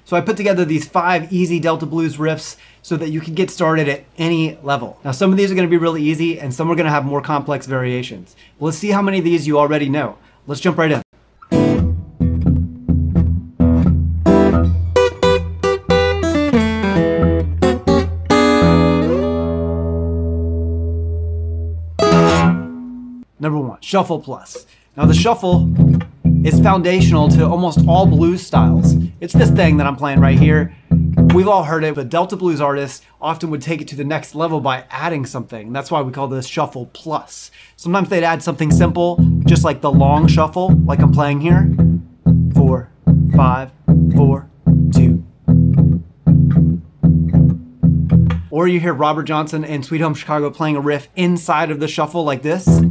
So I put together these 5 easy Delta blues riffs so that you can get started at any level. Now some of these are going to be really easy and some are going to have more complex variations. Well, let's see how many of these you already know. Let's jump right in. Number 1, shuffle plus. Now the shuffle is foundational to almost all blues styles. It's this thing that I'm playing right here. We've all heard it, but Delta blues artists often would take it to the next level by adding something. That's why we call this shuffle plus. Sometimes they'd add something simple, just like the long shuffle, like I'm playing here. 4, 5, 4, 2. Or you hear Robert Johnson and Sweet Home Chicago playing a riff inside of the shuffle like this.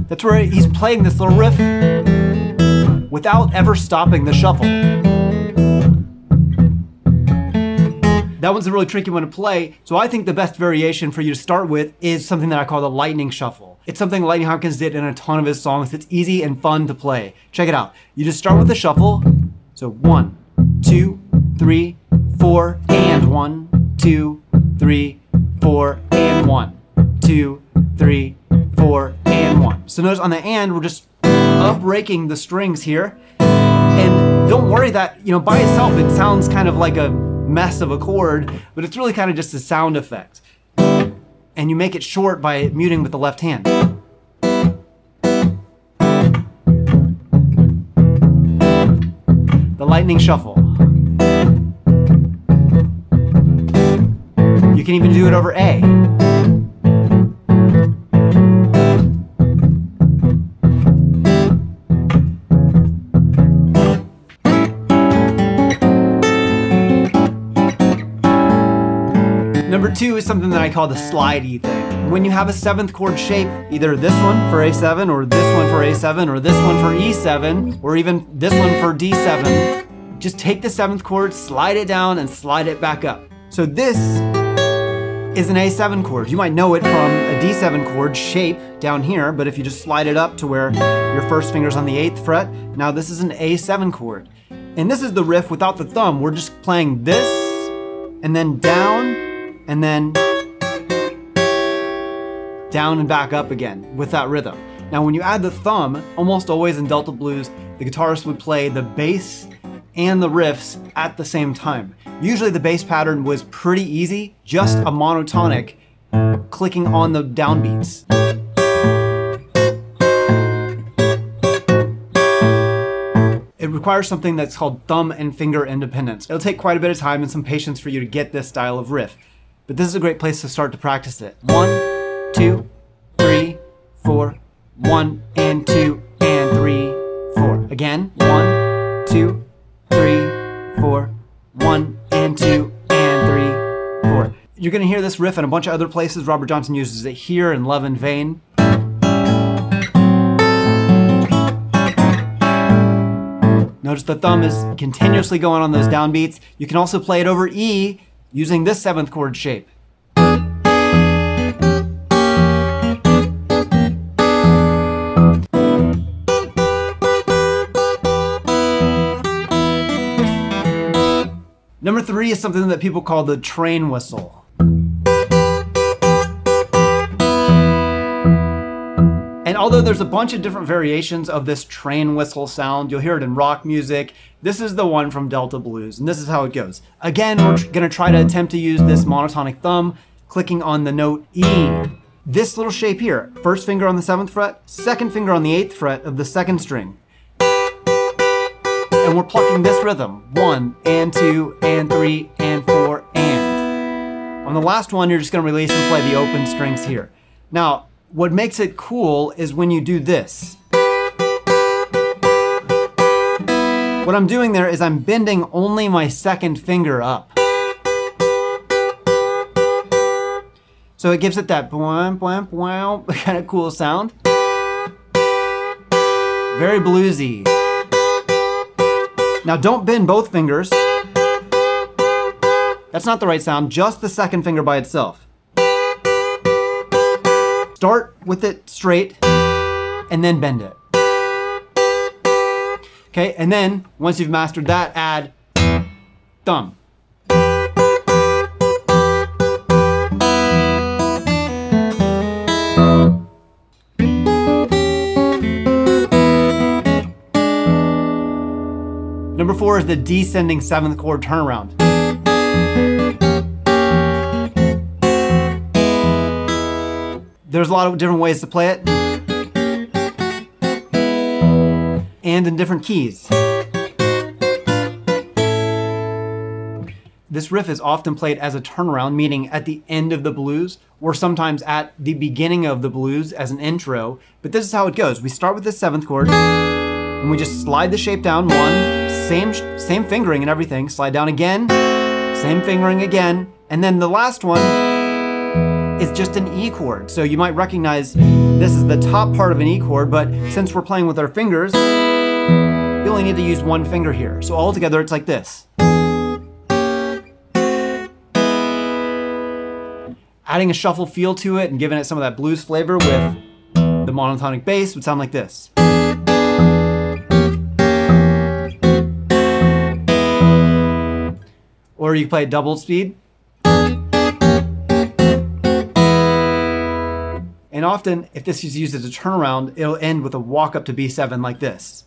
That's where he's playing this little riff without ever stopping the shuffle. That one's a really tricky one to play, so I think the best variation for you to start with is something that I call the lightning shuffle. It's something Lightning Hopkins did in a ton of his songs. It's easy and fun to play. Check it out. You just start with the shuffle. So 1, 2, 3, 4, and 1, 2, 3, 4, and 1, 2, 3, 4, and 1. So notice on the and, we're just up-breaking the strings here. And don't worry that, by itself it sounds kind of like a mess of a chord, but it's really kind of just a sound effect. And you make it short by muting with the left hand. The lightning shuffle. You can even do it over A. Number 2 is something that I call the slidey thing. When you have a 7th chord shape, either this one for A7, or this one for A7, or this one for E7, or even this one for D7, just take the 7th chord, slide it down, and slide it back up. So this is an A7 chord. You might know it from a D7 chord shape down here, but if you just slide it up to where your first finger's on the 8th fret, now this is an A7 chord. And this is the riff without the thumb. We're just playing this, and then down, and then down and back up again with that rhythm. Now when you add the thumb, almost always in Delta blues, the guitarist would play the bass and the riffs at the same time. Usually the bass pattern was pretty easy, just a monotonic clicking on the downbeats. It requires something that's called thumb and finger independence. It'll take quite a bit of time and some patience for you to get this style of riff. But this is a great place to start to practice it. 1, 2, 3, 4, 1, and 2, and 3, 4. Again, 1, 2, 3, 4, 1, and 2, and 3, 4. You're gonna hear this riff in a bunch of other places. Robert Johnson uses it here in Love in Vain. Notice the thumb is continuously going on those downbeats. You can also play it over E using this 7th chord shape. Number 3 is something that people call the train whistle. And although there's a bunch of different variations of this train whistle sound, you'll hear it in rock music, this is the one from Delta blues, and this is how it goes. Again, we're gonna try to attempt to use this monotonic thumb, clicking on the note E. This little shape here, first finger on the 7th fret, second finger on the 8th fret of the 2nd string. And we're plucking this rhythm, 1, and 2, and 3, and 4, and. On the last one, you're just gonna release and play the open strings here. Now, what makes it cool is when you do this. What I'm doing there is I'm bending only my 2nd finger up. So it gives it that bwam, bwam, bwam kind of cool sound. Very bluesy. Now don't bend both fingers. That's not the right sound, just the 2nd finger by itself. Start with it straight, and then bend it. Okay, and then once you've mastered that, add thumb. Number 4 is the descending 7th chord turnaround. There's a lot of different ways to play it, and in different keys. This riff is often played as a turnaround, meaning at the end of the blues, or sometimes at the beginning of the blues as an intro. But this is how it goes. We start with the 7th chord, and we just slide the shape down 1, same fingering and everything, slide down again, same fingering again, and then the last one is just an E chord. So you might recognize this is the top part of an E chord, but since we're playing with our fingers, you only need to use one finger here. So all together it's like this. Adding a shuffle feel to it and giving it some of that blues flavor with the monotonic bass would sound like this. Or you can play double speed. And often, if this is used as a turnaround, it'll end with a walk up to B7 like this.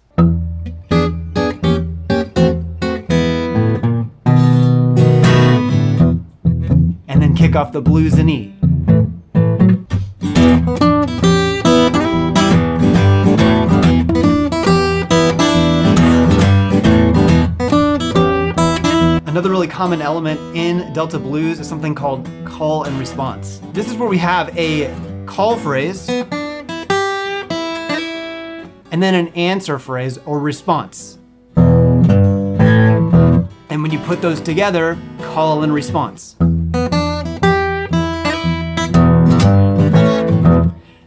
And then kick off the blues in E. Another really common element in Delta blues is something called call and response. This is where we have a call phrase and then an answer phrase or response. And when you put those together, call and response.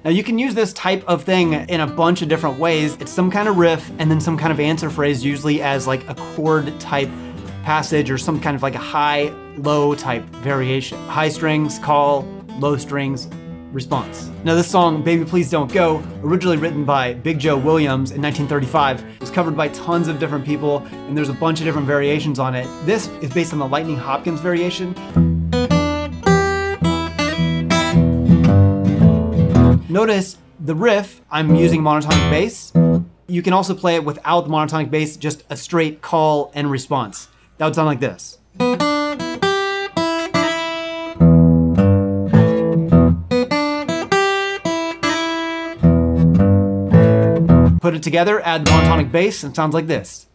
Now you can use this type of thing in a bunch of different ways. It's some kind of riff and then some kind of answer phrase, usually as like a chord type passage or some kind of like a high-low type variation. High strings, call, low strings, response. Now this song, Baby Please Don't Go, originally written by Big Joe Williams in 1935, was covered by tons of different people, and there's a bunch of different variations on it. This is based on the Lightning Hopkins variation. Notice the riff, I'm using monotonic bass. You can also play it without the monotonic bass, just a straight call and response. That would sound like this. Put it together, add the monotonic bass, and it sounds like this.